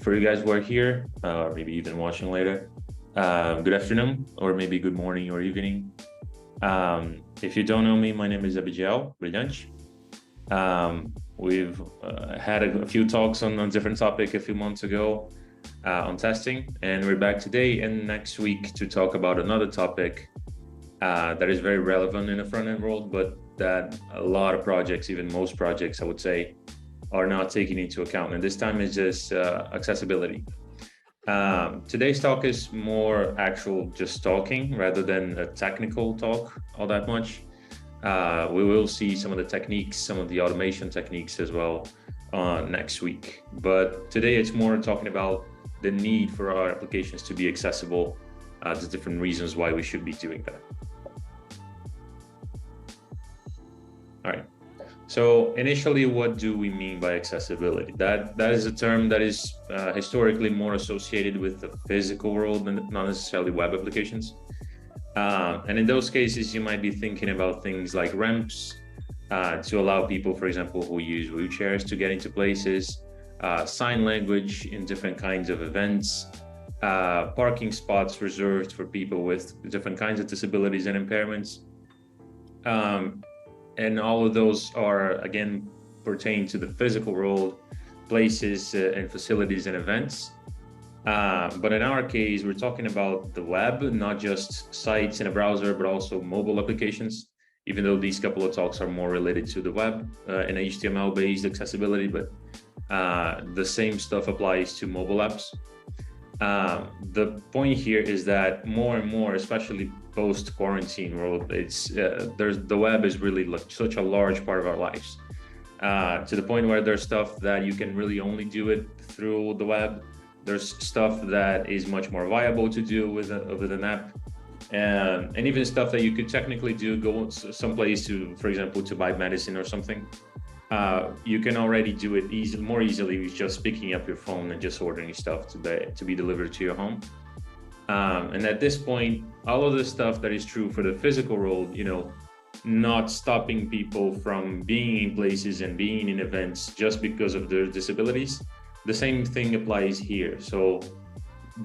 For you guys who are here, or maybe even watching later, good afternoon, or maybe good morning or evening. If you don't know me, my name is Abdiel Brilhante. We've had a few talks on different topic a few months ago on testing, and we're back today and next week to talk about another topic that is very relevant in the front-end world, but that a lot of projects, even most projects, I would say, are not taking into account. And this time is just accessibility. Today's talk is more actual just talking rather than a technical talk all that much. We will see some of the techniques, some of the automation techniques as well next week. But today it's more talking about the need for our applications to be accessible, the different reasons why we should be doing that. All right. So initially, what do we mean by accessibility? That is a term that is historically more associated with the physical world and not necessarily web applications. And in those cases, you might be thinking about things like ramps to allow people, for example, who use wheelchairs to get into places, sign language in different kinds of events, parking spots reserved for people with different kinds of disabilities and impairments. And all of those are, again, pertain to the physical world, places and facilities and events. But in our case, we're talking about the web, not just sites in a browser, but also mobile applications, even though these couple of talks are more related to the web and HTML-based accessibility, but the same stuff applies to mobile apps. The point here is that more and more, especially post-quarantine world, the web is really such a large part of our lives, to the point where there's stuff that you can really only do it through the web. There's stuff that is much more viable to do with an app, and even stuff that you could technically do, go someplace to, for example, to buy medicine or something. You can already do it more easily with just picking up your phone and just ordering stuff to be delivered to your home. And at this point, all of the stuff that is true for the physical world, not stopping people from being in places and being in events just because of their disabilities, the same thing applies here. So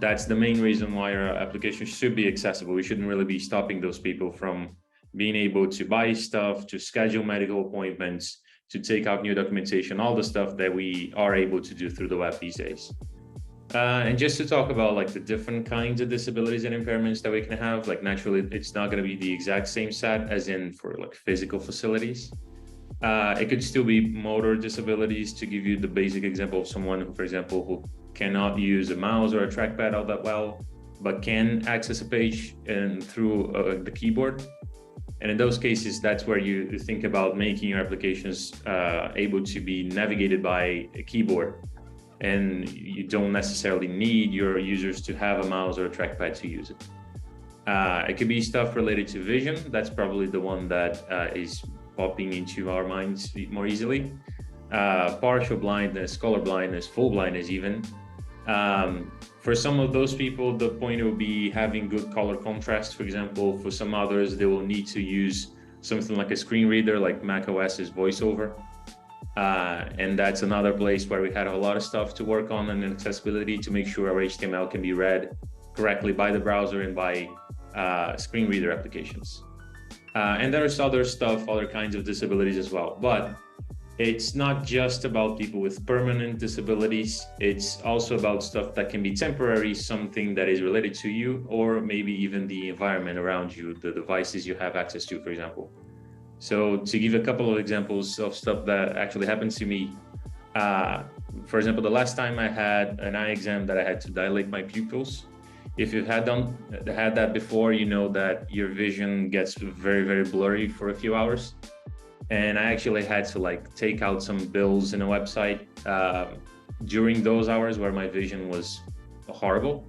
that's the main reason why our application should be accessible. We shouldn't really be stopping those people from being able to buy stuff, to schedule medical appointments, to take out new documentation, all the stuff that we are able to do through the web these days. And just to talk about like the different kinds of disabilities and impairments that we can have, like naturally, it's not going to be the exact same set as in for like physical facilities. It could still be motor disabilities, to give you the basic example of someone who, for example, who cannot use a mouse or a trackpad all that well, but can access a page and through the keyboard. And in those cases, that's where you think about making your applications able to be navigated by a keyboard. And you don't necessarily need your users to have a mouse or a trackpad to use it. It could be stuff related to vision. That's probably the one that is popping into our minds more easily. Partial blindness, color blindness, full blindness even. For some of those people, the point will be having good color contrast. For example, for some others, they will need to use something like a screen reader, like macOS's VoiceOver. And that's another place where we had a lot of stuff to work on and accessibility to make sure our HTML can be read correctly by the browser and by screen reader applications. And there's other kinds of disabilities as well. But it's not just about people with permanent disabilities. It's also about stuff that can be temporary, something that is related to you, or maybe even the environment around you, the devices you have access to, for example. So to give a couple of examples of stuff that actually happened to me, for example, the last time I had an eye exam that I had to dilate my pupils. If you've had that before, you know that your vision gets very, very blurry for a few hours. And I actually had to take out some bills in a website during those hours where my vision was horrible.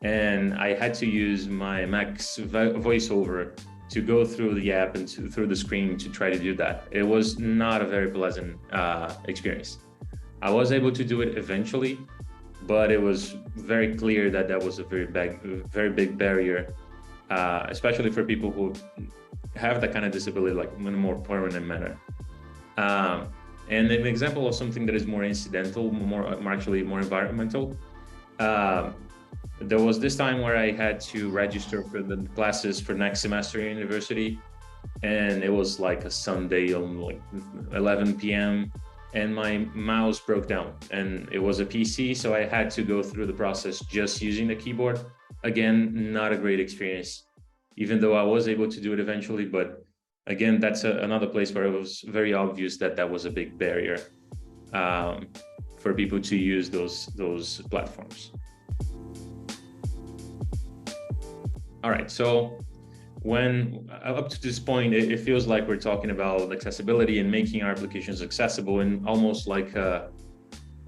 And I had to use my Mac's VoiceOver to go through the app and through the screen to try to do that. It was not a very pleasant experience. I was able to do it eventually, but it was very clear that was a very big barrier, especially for people who have that kind of disability, like in a more permanent manner. And an example of something that is more incidental, actually more environmental. Uh, there was this time where I had to register for the classes for next semester in university, and it was like a Sunday on like 11 p.m. and my mouse broke down, and it was a PC, so I had to go through the process just using the keyboard. Again, not a great experience, even though I was able to do it eventually. But again, that's another place where it was very obvious that that was a big barrier um, for people to use those platforms. All right, so when up to this point, it feels like we're talking about accessibility and making our applications accessible, and almost like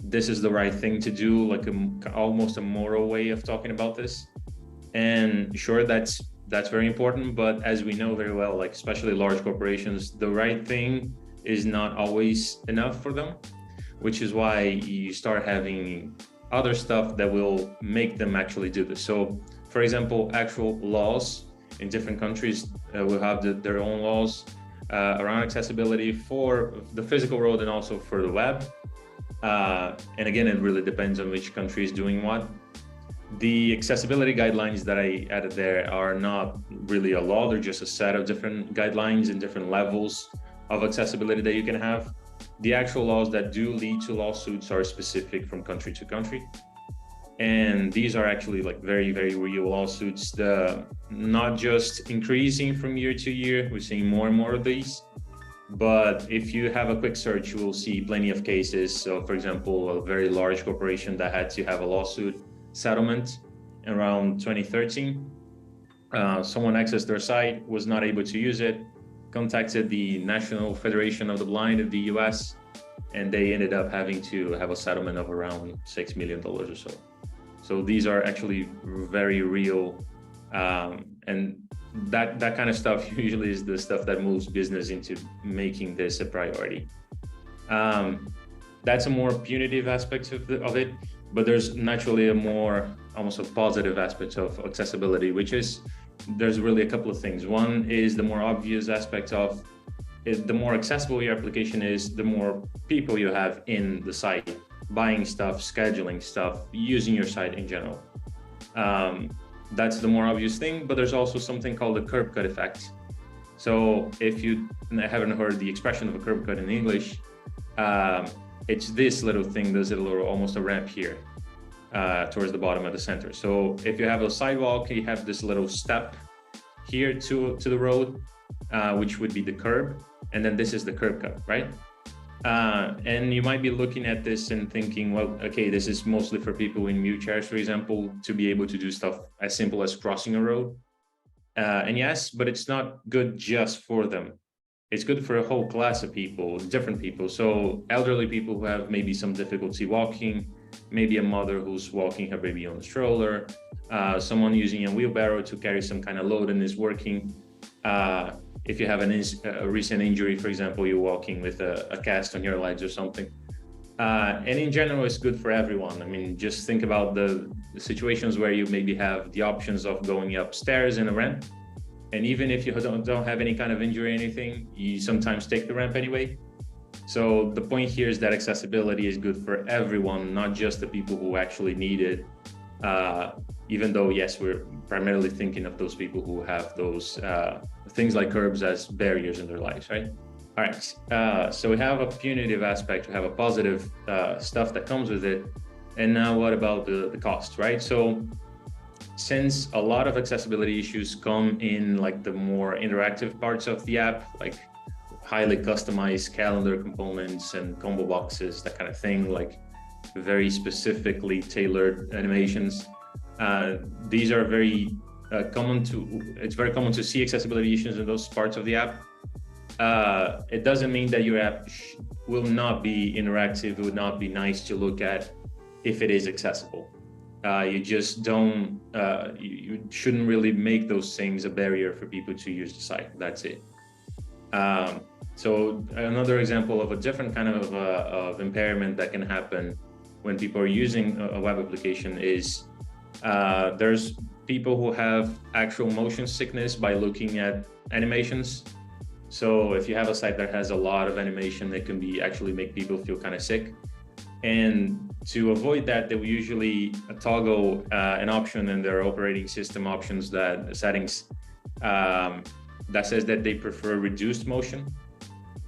this is the right thing to do, like almost a moral way of talking about this. And sure, that's very important, but as we know very well, like especially large corporations, the right thing is not always enough for them, which is why you start having other stuff that will make them actually do this. So for example, actual laws in different countries will have their own laws around accessibility for the physical world and also for the web. And again, it really depends on which country is doing what. The accessibility guidelines that I added there are not really a law, they're just a set of different guidelines and different levels of accessibility that you can have. The actual laws that do lead to lawsuits are specific from country to country. And these are actually like very, very real lawsuits, not just increasing from year to year. We're seeing more and more of these. But if you have a quick search, you will see plenty of cases. So for example, a very large corporation that had to have a lawsuit settlement around 2013. Someone accessed their site, was not able to use it, contacted the National Federation of the Blind in the US, and they ended up having to have a settlement of around $6 million or so. So these are actually very real, and that kind of stuff usually is the stuff that moves business into making this a priority. That's a more punitive aspect of it, but there's naturally a more almost a positive aspect of accessibility, which is there's really a couple of things. One is the more obvious aspect of it, the more accessible your application is, the more people you have in the site buying stuff, scheduling stuff, using your site in general. That's the more obvious thing, but there's also something called the curb cut effect. So if you haven't heard the expression of a curb cut in English, it's this little thing, there's a little, almost a ramp here towards the bottom of the center. So if you have a sidewalk, you have this little step here to the road, which would be the curb, and then this is the curb cut, right? And you might be looking at this and thinking, well, okay, this is mostly for people in wheelchairs, for example, to be able to do stuff as simple as crossing a road. And yes, but it's not good just for them. It's good for a whole class of people, different people. So elderly people who have maybe some difficulty walking, maybe a mother who's walking her baby on a stroller, someone using a wheelbarrow to carry some kind of load and is working. If you have a recent injury, for example, you're walking with a cast on your legs or something. And in general, it's good for everyone. I mean, just think about the situations where you maybe have the options of going upstairs in a ramp. And even if you don't have any kind of injury or anything, you sometimes take the ramp anyway. So the point here is that accessibility is good for everyone, not just the people who actually need it. Even though, yes, we're primarily thinking of those people who have those things like curbs as barriers in their lives, right? All right, so we have a punitive aspect, we have a positive stuff that comes with it. And now what about the cost, right? So since a lot of accessibility issues come in like the more interactive parts of the app, like highly customized calendar components and combo boxes, that kind of thing, like very specifically tailored animations. These are very it's very common to see accessibility issues in those parts of the app. It doesn't mean that your app will not be interactive, it would not be nice to look at if it is accessible. You just don't, you shouldn't really make those things a barrier for people to use the site. That's it. So another example of a different kind of impairment that can happen when people are using a web application is there's people who have actual motion sickness by looking at animations. So if you have a site that has a lot of animation, it can be actually make people feel kind of sick. And to avoid that, they will usually toggle an option in their operating system options that settings that says that they prefer reduced motion.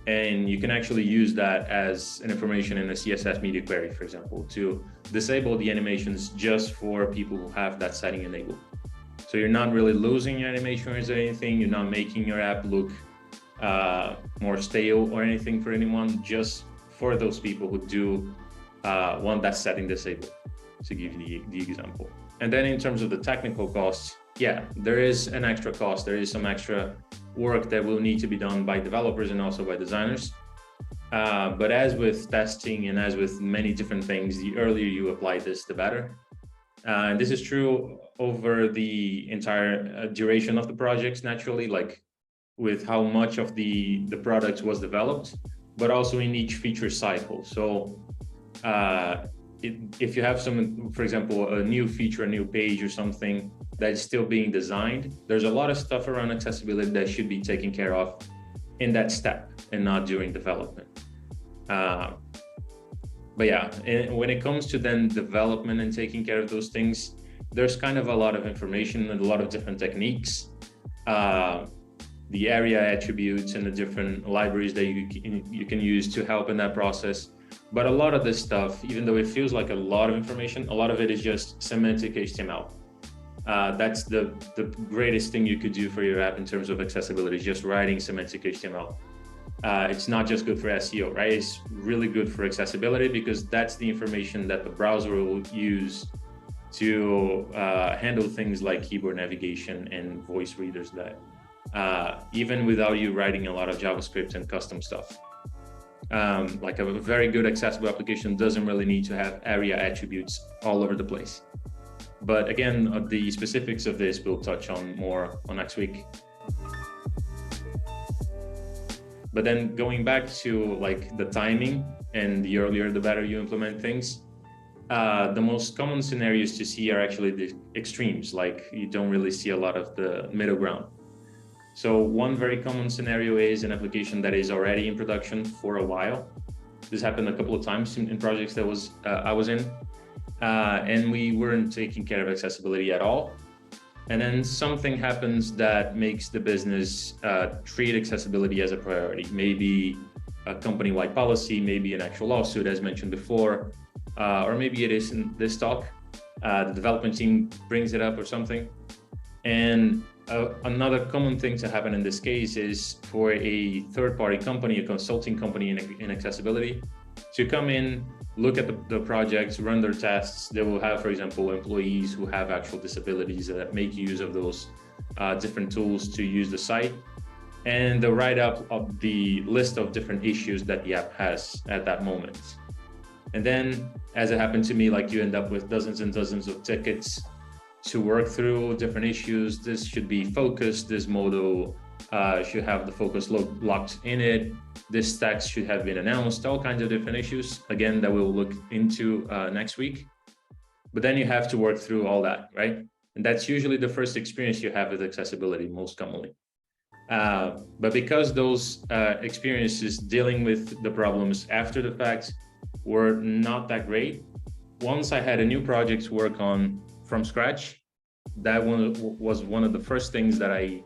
And you can actually use that as an information in a CSS media query, for example, to disable the animations just for people who have that setting enabled. So you're not really losing your animations or anything. You're not making your app look more stale or anything for anyone, just for those people who do want that setting disabled, to give you the example. And then in terms of the technical costs, yeah, there is an extra cost. There is some extra work that will need to be done by developers and also by designers. But as with testing and as with many different things, the earlier you apply this, the better. And this is true over the entire duration of the projects, naturally, like with how much of the product was developed, but also in each feature cycle. So if you have some, for example, a new feature, a new page or something that is still being designed, there's a lot of stuff around accessibility that should be taken care of in that step and not during development. But yeah, when it comes to then development and taking care of those things, there's kind of a lot of information and a lot of different techniques. The area attributes and the different libraries that you can use to help in that process. But a lot of this stuff, even though it feels like a lot of information, a lot of it is just semantic HTML. That's the greatest thing you could do for your app in terms of accessibility, just writing semantic HTML. It's not just good for SEO, right? It's really good for accessibility because that's the information that the browser will use to handle things like keyboard navigation and voice readers that even without you writing a lot of JavaScript and custom stuff. Like a very good accessible application doesn't really need to have area attributes all over the place. But again, the specifics of this we'll touch on more on next week. But then going back to like the timing, and the earlier the better you implement things, the most common scenarios to see are actually the extremes, like you don't really see a lot of the middle ground. So one very common scenario is an application that is already in production for a while. This happened a couple of times in projects that I was in, and we weren't taking care of accessibility at all. And then something happens that makes the business treat accessibility as a priority. Maybe a company-wide policy, maybe an actual lawsuit, as mentioned before, or maybe it is in this talk. The development team brings it up or something. And another common thing to happen in this case is for a third-party company, a consulting company in accessibility, to come in, look at the projects, run their tests. They will have, for example, employees who have actual disabilities that make use of those different tools to use the site. And they'll write up of the list of different issues that the app has at that moment. And then, as it happened to me, like you end up with dozens and dozens of tickets to work through different issues. This should be focused. This modal should have the focus locked in it. This text should have been announced, all kinds of different issues, again, that we'll look into next week. But then you have to work through all that, right? And that's usually the first experience you have with accessibility, most commonly. But because those experiences dealing with the problems after the fact were not that great, once I had a new project to work on from scratch, that one was one of the first things that I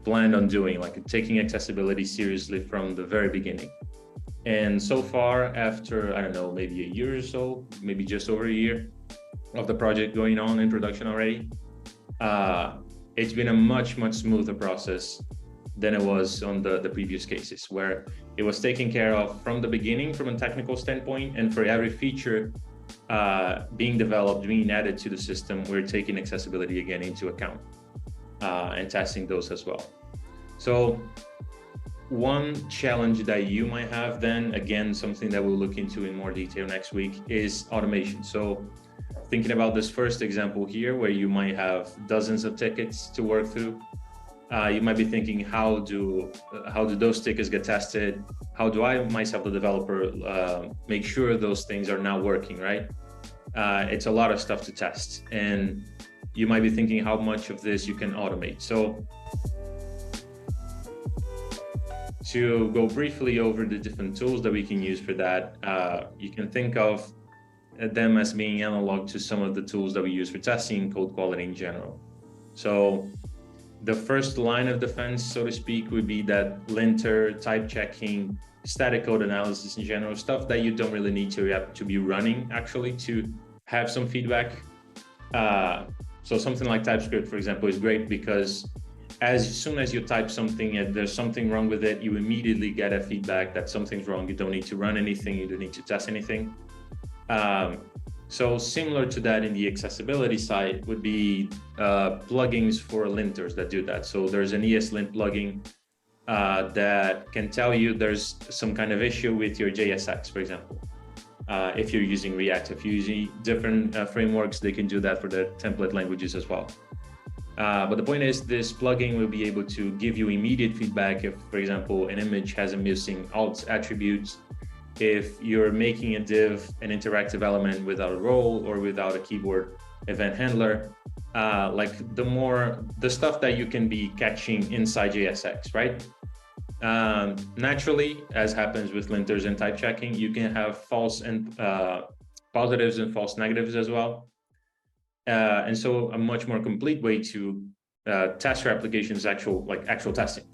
planned on doing, like taking accessibility seriously from the very beginning. And so far, after, I don't know, maybe a year or so, maybe just over a year of the project going on in production already, it's been a much, much smoother process than it was on the previous cases, where it was taken care of from the beginning from a technical standpoint, and for every feature being developed, being added to the system, we're taking accessibility again into account and testing those as well. So one challenge that you might have then, again, something that we'll look into in more detail next week, is automation. So thinking about this first example here, where you might have dozens of tickets to work through, you might be thinking, how do those tickets get tested? How do I, myself, the developer, make sure those things are now working, right? It's a lot of stuff to test. And you might be thinking how much of this you can automate. So to go briefly over the different tools that we can use for that, you can think of them as being analog to some of the tools that we use for testing code quality in general. So the first line of defense, so to speak, would be that linter, type checking, static code analysis in general, stuff that you don't really need to have to be running actually to have some feedback. So something like TypeScript, for example, is great because as soon as you type something and there's something wrong with it, you immediately get a feedback that something's wrong. You don't need to run anything, you don't need to test anything. So similar to that in the accessibility side would be plugins for linters that do that. So there's an ESLint plugin that can tell you there's some kind of issue with your JSX, for example. If you're using React, if you're using different frameworks, they can do that for the template languages as well. But the point is, this plugin will be able to give you immediate feedback if, for example, an image has a missing alt attributes, if you're making a div an interactive element without a role or without a keyboard event handler, like the stuff that you can be catching inside JSX, right? Naturally, as happens with linters and type checking, you can have false and positives and false negatives as well. And so a much more complete way to test your application is actual testing.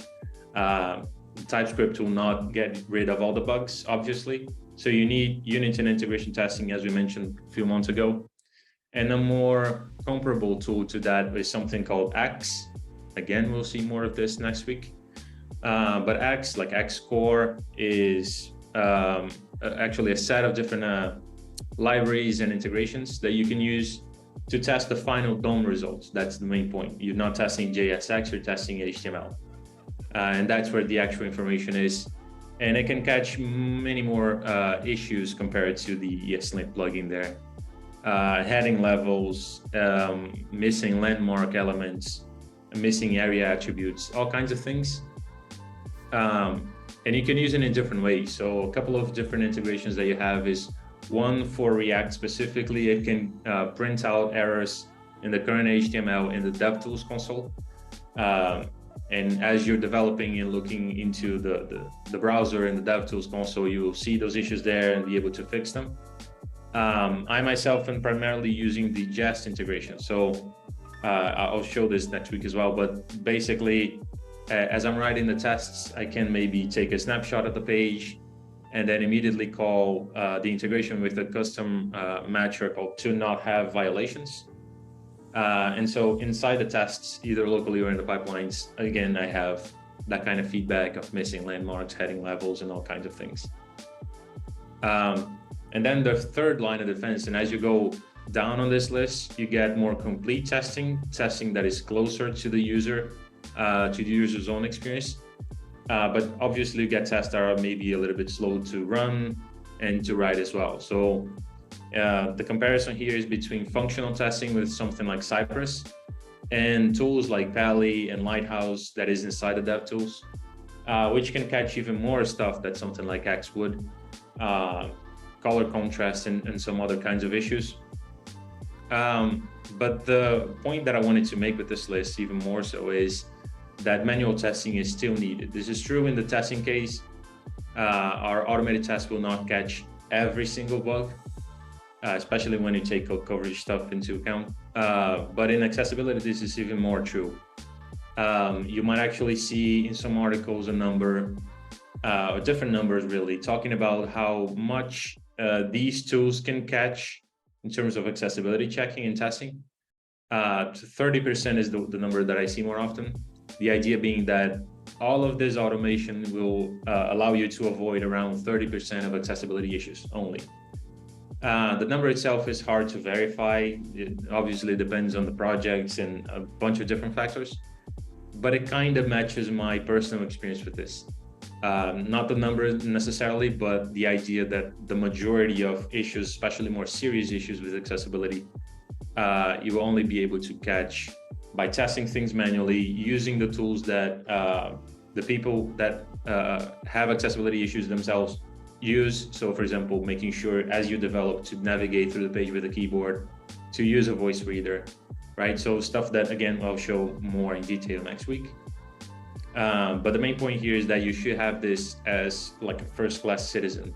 TypeScript will not get rid of all the bugs, obviously. So you need unit and integration testing, as we mentioned a few months ago. And a more comparable tool to that is something called X. Again, we'll see more of this next week. But X, like Xcore, is actually a set of different libraries and integrations that you can use to test the final DOM results. That's the main point. You're not testing JSX, you're testing HTML. And that's where the actual information is. And it can catch many more issues compared to the ESLint plugin there. Heading levels, missing landmark elements, missing area attributes, all kinds of things. And you can use it in different ways. So a couple of different integrations that you have is one for React specifically. It can print out errors in the current HTML in the DevTools console. And as you're developing and looking into the browser and the DevTools console, you will see those issues there and be able to fix them. I myself am primarily using the Jest integration. So I'll show this next week as well. But basically, as I'm writing the tests, I can maybe take a snapshot of the page and then immediately call the integration with a custom matcher called to not have violations. And so inside the tests, either locally or in the pipelines, again, I have that kind of feedback of missing landmarks, heading levels, and all kinds of things. And then the third line of defense, and as you go down on this list, you get more complete testing that is closer to the user, to the user's own experience. But obviously you get tests that are maybe a little bit slow to run and to write as well. So the comparison here is between functional testing with something like Cypress and tools like Pally and Lighthouse that is inside the DevTools, which can catch even more stuff that something like X would, color contrast and some other kinds of issues. But the point that I wanted to make with this list even more so is that manual testing is still needed. This is true in the testing case. Our automated tests will not catch every single bug, especially when you take code coverage stuff into account. But in accessibility, this is even more true. You might actually see in some articles a number, different numbers really, talking about how much these tools can catch in terms of accessibility checking and testing. 30% is the number that I see more often. The idea being that all of this automation will allow you to avoid around 30% of accessibility issues only. The number itself is hard to verify. It obviously depends on the projects and a bunch of different factors, but it kind of matches my personal experience with this. Not the number necessarily, but the idea that the majority of issues, especially more serious issues with accessibility, you will only be able to catch by testing things manually, using the tools that the people that have accessibility issues themselves use. So for example, making sure as you develop to navigate through the page with a keyboard, to use a voice reader, right? So stuff that, again, I'll show more in detail next week. But the main point here is that you should have this as like a first-class citizen.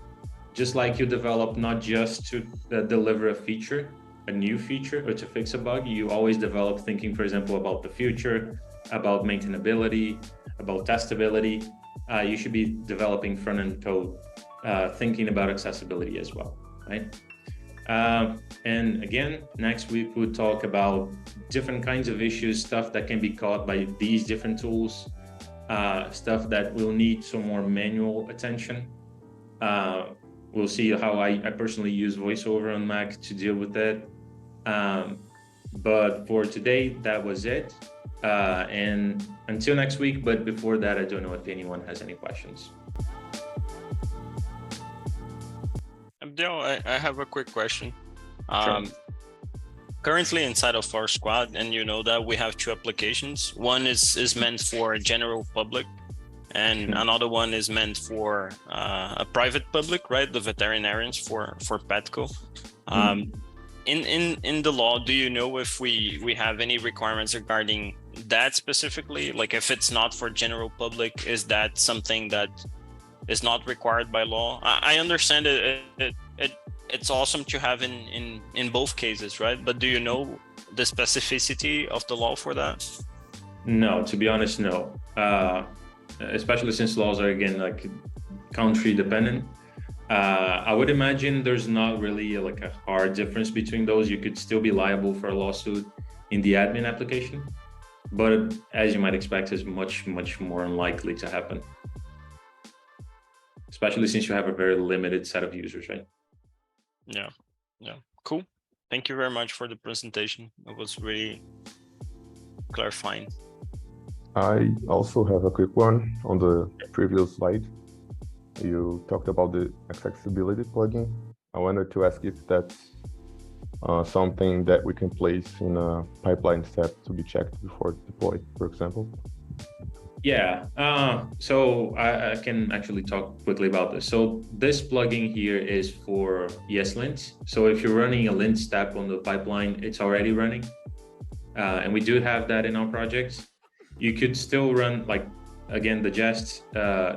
Just like you develop not just to deliver a new feature, or to fix a bug, you always develop thinking, for example, about the future, about maintainability, about testability. You should be developing front-end code, thinking about accessibility as well, right? And again, next week we'll talk about different kinds of issues, stuff that can be caught by these different tools, stuff that will need some more manual attention. We'll see how I personally use VoiceOver on Mac to deal with that. But for today, that was it. And until next week, but before that, I don't know if anyone has any questions. Abdiel, I have a quick question. Sure. Currently inside of our squad, and you know that we have two applications. One is meant for general public, and another one is meant for a private public, right? The veterinarians for Petco. In the law, do you know if we have any requirements regarding that specifically? Like if it's not for general public, is that something that is not required by law? I understand it's awesome to have in both cases, right? But do you know the specificity of the law for that? No, to be honest, no. Especially since laws are, again, like country dependent. I would imagine there's not really like a hard difference between those. You could still be liable for a lawsuit in the admin application, but as you might expect, is much more unlikely to happen, especially since you have a very limited set of users, right? Yeah, cool. Thank you very much for the presentation. It was really clarifying. I also have a quick one on the previous slide. You talked about the accessibility plugin. I wanted to ask if that's something that we can place in a pipeline step to be checked before deployed, for example. Yeah, so I can actually talk quickly about this. So this plugin here is for ESLint. So if you're running a lint step on the pipeline, it's already running. And we do have that in our project. You could still run, like, again, the jest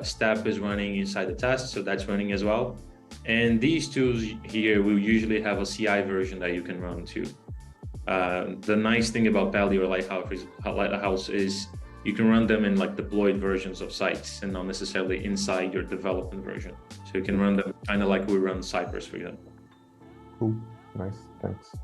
step is running inside the test, so that's running as well. And these tools here will usually have a CI version that you can run too. The nice thing about Pally or Lighthouse is you can run them in like deployed versions of sites and not necessarily inside your development version. So you can run them kind of like we run Cypress, for example. Cool, nice, thanks.